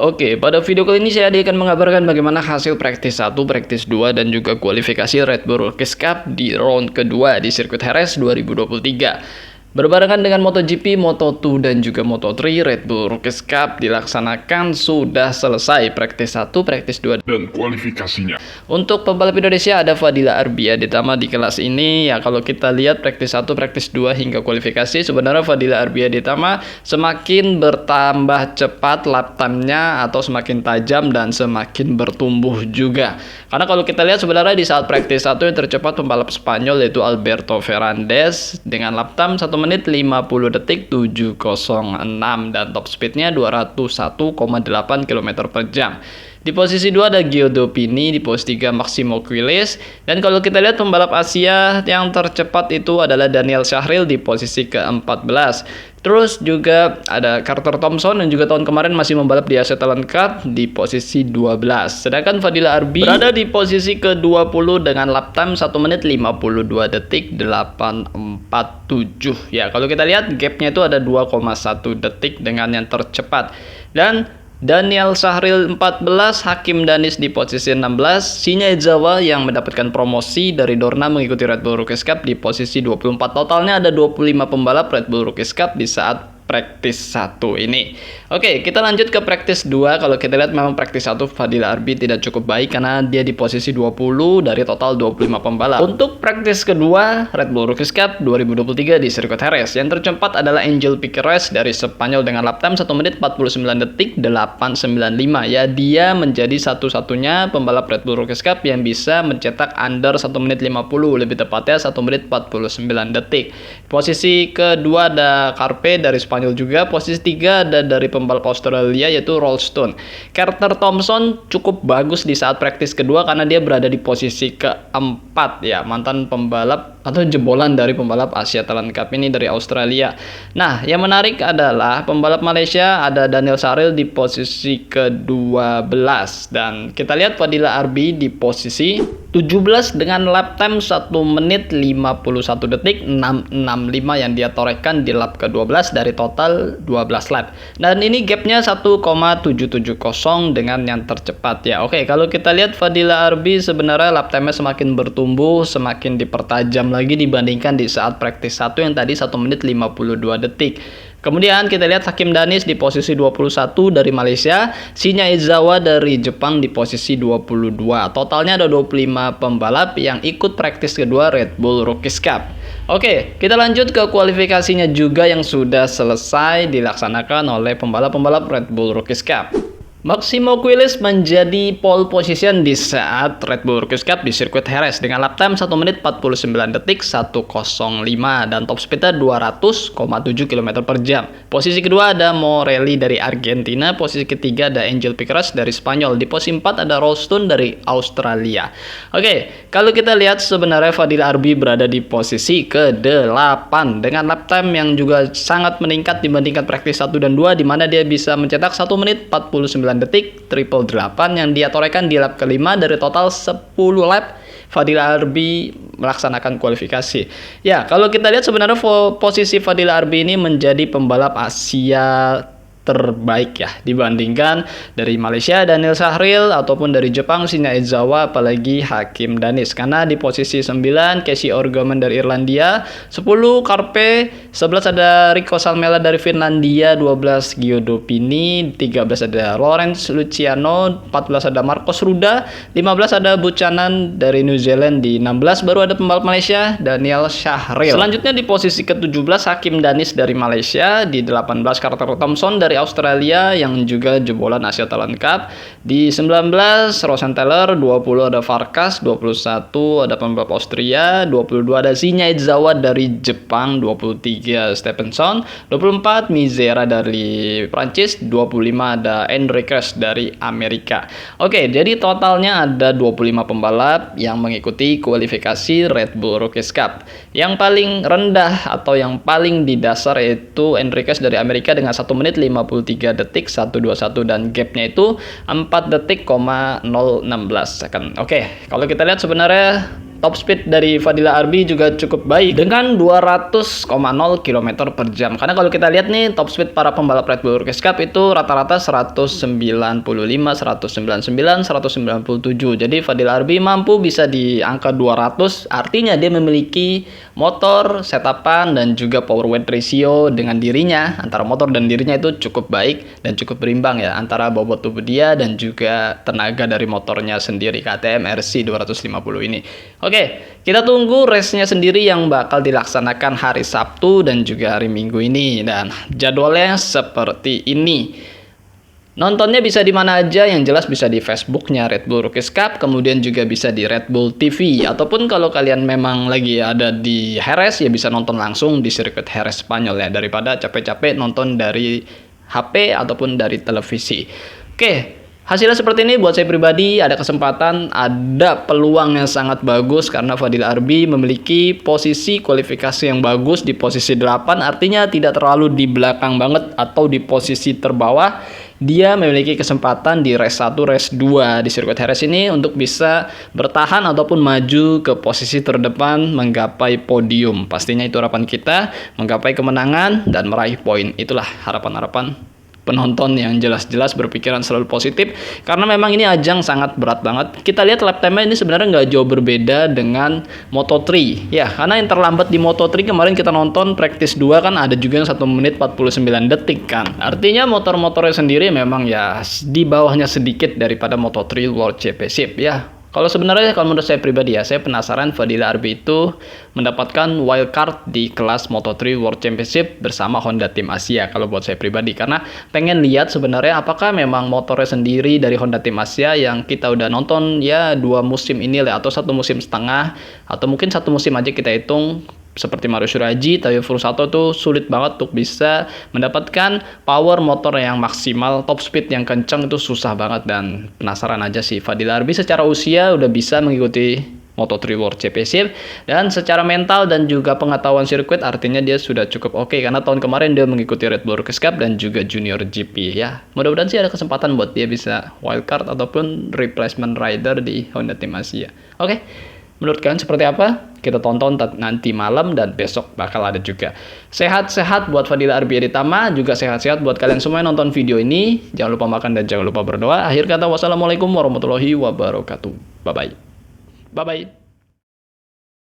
Oke, pada video kali ini saya akan mengabarkan bagaimana hasil praktis 1, praktis 2, dan juga kualifikasi Red Bull Rookies Cup di round kedua di sirkuit Jerez 2023. Berbarengan dengan MotoGP, Moto2, dan juga Moto3, Red Bull Rookies Cup dilaksanakan sudah selesai praktis 1, praktis 2, dan kualifikasinya. Untuk pembalap Indonesia ada Fadila Arbiaditama di kelas ini. Ya, kalau kita lihat praktis 1, praktis 2 hingga kualifikasi, sebenarnya Fadila Arbiaditama semakin bertambah cepat lap time-nya atau semakin tajam dan semakin bertumbuh juga. Karena kalau kita lihat sebenarnya di saat praktis 1 yang tercepat pembalap Spanyol yaitu Alberto Fernández dengan lap time 1 menit 50 detik 706 dan top speednya 201,8 km per jam. Di posisi 2 ada Gio Pini, di posisi 3 Maximo Quiles, dan kalau kita lihat pembalap Asia yang tercepat itu adalah Daniel Syahril di posisi ke-14. Terus juga ada Carter Thompson yang juga tahun kemarin masih membalap di Asia Talent Cup di posisi 12. Sedangkan Fadila Arbi berada di posisi ke-20 dengan lap time 1 menit 52 detik 847. Ya, kalau kita lihat gapnya itu ada 2,1 detik dengan yang tercepat. Dan Daniel Syahril 14, Hakim Danis di posisi 16, Shinya Ezawa yang mendapatkan promosi dari Dorna mengikuti Red Bull Rookies Cup di posisi 24. Totalnya ada 25 pembalap Red Bull Rookies Cup di saat praktis 1 ini. Oke, kita lanjut ke praktis 2. Kalau kita lihat memang praktis 1 Fadila Arbi tidak cukup baik karena dia di posisi 20 dari total 25 pembalap. Untuk praktis kedua Red Bull Rookies Cup 2023 di sirkuit Jerez, yang tercepat adalah Angel Piqueras dari Spanyol dengan lap time 1 menit 49 detik 895. Ya, dia menjadi satu-satunya pembalap Red Bull Rookies Cup yang bisa mencetak under 1 menit 50, lebih tepatnya 1 menit 49 detik. Posisi kedua ada Carpe dari Spanyol juga. Posisi 3 ada dari pembalap Australia yaitu Ralston. Carter Thompson cukup bagus di saat praktis kedua karena dia berada di posisi keempat, ya, mantan pembalap atau jebolan dari pembalap Asia Talent Cup ini dari Australia. Nah, yang menarik adalah pembalap Malaysia ada Daniel Syahril di posisi ke-12 dan kita lihat Fadila Arbi di posisi 17 dengan lap time 1 menit 51 detik 665 yang dia torehkan di lap ke-12 dari total 12 lap. Dan ini gapnya 1,770 dengan yang tercepat, ya. Oke, kalau kita lihat Fadila Arbi sebenarnya lap time-nya semakin bertumbuh, semakin dipertajam lagi dibandingkan di saat praktis 1 yang tadi 1 menit 52 detik. Kemudian kita lihat Hakim Danis di posisi 21 dari Malaysia, Shinya Ezawa dari Jepang di posisi 22. Totalnya ada 25 pembalap yang ikut praktis kedua Red Bull Rookies Cup. Oke, kita lanjut ke kualifikasinya juga yang sudah selesai dilaksanakan oleh pembalap-pembalap Red Bull Rookies Cup. Maximo Quiles menjadi pole position di saat Red Bull Rookies Cup di sirkuit Jerez dengan lap time 1 menit 49 detik 105 dan top speednya 200,7 km per jam. Posisi kedua ada Morelli dari Argentina, posisi ketiga ada Angel Piqueras dari Spanyol, di posisi 4 ada Ralston dari Australia. Oke, kalau kita lihat sebenarnya Fadila Arbi berada di posisi ke-8 dengan lap time yang juga sangat meningkat dibandingkan praktis 1 dan 2 di mana dia bisa mencetak 1 menit 49 detik 888 yang dia torehkan di lap kelima dari total 10 lap. Fadila Arbi melaksanakan kualifikasi. Ya, kalau kita lihat sebenarnya posisi Fadila Arbi ini menjadi pembalap Asia terbaik, ya, dibandingkan dari Malaysia Daniel Syahril ataupun dari Jepang Shinya Ezawa apalagi Hakim Danis. Karena di posisi 9 Casey O'Gorman dari Irlandia, 10 Carpe, 11 ada Rico Salmela dari Finlandia, 12 Gio Pini, 13 ada Lawrence Luciano, 14 ada Marcos Ruda, 15 ada Buchanan dari New Zealand, di 16 baru ada pembalap Malaysia Daniel Syahril. Selanjutnya di posisi ke-17 Hakim Danis dari Malaysia, di 18 Carter Thompson dari Australia yang juga jebolan Asia Talent Cup, di 19 Rosen Taylor, 20 ada Farkas, 21 ada pembalap Austria, 22 ada Shinya Ezawa dari Jepang, 23 Stephenson, 24 Mizera dari Prancis, 25 ada Enriquez dari Amerika. Oke, jadi totalnya ada 25 pembalap yang mengikuti kualifikasi Red Bull Rookies Cup. Yang paling rendah atau yang paling di dasar yaitu Enriquez dari Amerika dengan 1 menit 53 detik 121 dan gapnya itu 4 detik, 016 second. Oke, kalau kita lihat sebenarnya top speed dari Fadila Arbi juga cukup baik dengan 200,0 km per jam. Karena kalau kita lihat nih top speed para pembalap Red Bull Rookies Cup itu rata-rata 195, 199, 197. Jadi Fadila Arbi mampu bisa di angka 200, artinya dia memiliki motor, setapan, dan juga power weight ratio dengan dirinya. Antara motor dan dirinya itu cukup baik dan cukup berimbang ya, antara bobot tubuh dia dan juga tenaga dari motornya sendiri KTM RC 250 ini. Oke, kita tunggu race-nya sendiri yang bakal dilaksanakan hari Sabtu dan juga hari Minggu ini. Dan jadwalnya seperti ini. Nontonnya bisa di mana aja, yang jelas bisa di Facebooknya Red Bull Rookies Cup, kemudian juga bisa di Red Bull TV. Ataupun kalau kalian memang lagi ada di Jerez, ya bisa nonton langsung di sirkuit Jerez Spanyol ya, daripada capek-capek nonton dari HP ataupun dari televisi. Oke. Hasilnya seperti ini. Buat saya pribadi ada kesempatan, ada peluang yang sangat bagus karena Fadila Arbi memiliki posisi kualifikasi yang bagus di posisi 8, artinya tidak terlalu di belakang banget atau di posisi terbawah. Dia memiliki kesempatan di race 1, race 2 di sirkuit Jerez ini untuk bisa bertahan ataupun maju ke posisi terdepan, menggapai podium. Pastinya itu harapan kita, menggapai kemenangan dan meraih poin. Itulah harapan-harapan penonton yang jelas-jelas berpikiran selalu positif, karena memang ini ajang sangat berat banget. Kita lihat lap time-nya ini sebenarnya nggak jauh berbeda dengan Moto3 ya, karena yang terlambat di Moto3 kemarin kita nonton practice 2 kan ada juga yang 1 menit 49 detik kan. Artinya motor-motornya sendiri memang ya di bawahnya sedikit daripada Moto3 World Championship ya. Kalau sebenarnya kalau menurut saya pribadi ya, saya penasaran Fadila Arbi itu mendapatkan wildcard di kelas Moto3 World Championship bersama Honda Team Asia kalau buat saya pribadi. Karena pengen lihat sebenarnya apakah memang motornya sendiri dari Honda Team Asia yang kita udah nonton ya 2 musim ini lah, atau 1 musim setengah, atau mungkin 1 musim aja kita hitung, seperti Mario Shiraji, Tayo Furusato tuh sulit banget untuk bisa mendapatkan power motor yang maksimal, top speed yang kencang itu susah banget. Dan penasaran aja sih, Fadila Arbi secara usia udah bisa mengikuti Moto3 World Championship, dan secara mental dan juga pengetahuan sirkuit artinya dia sudah cukup oke, karena tahun kemarin dia mengikuti Red Bull Rookies Cup dan juga Junior GP ya. Mudah-mudahan sih ada kesempatan buat dia bisa wildcard ataupun replacement rider di Honda Team Asia. Oke. Menurut kalian seperti apa? Kita tonton nanti malam dan besok bakal ada juga. Sehat-sehat buat Fadila Arbi Aditama, juga sehat-sehat buat kalian semua yang nonton video ini. Jangan lupa makan dan jangan lupa berdoa. Akhir kata, wassalamualaikum warahmatullahi wabarakatuh. Bye-bye. Bye-bye.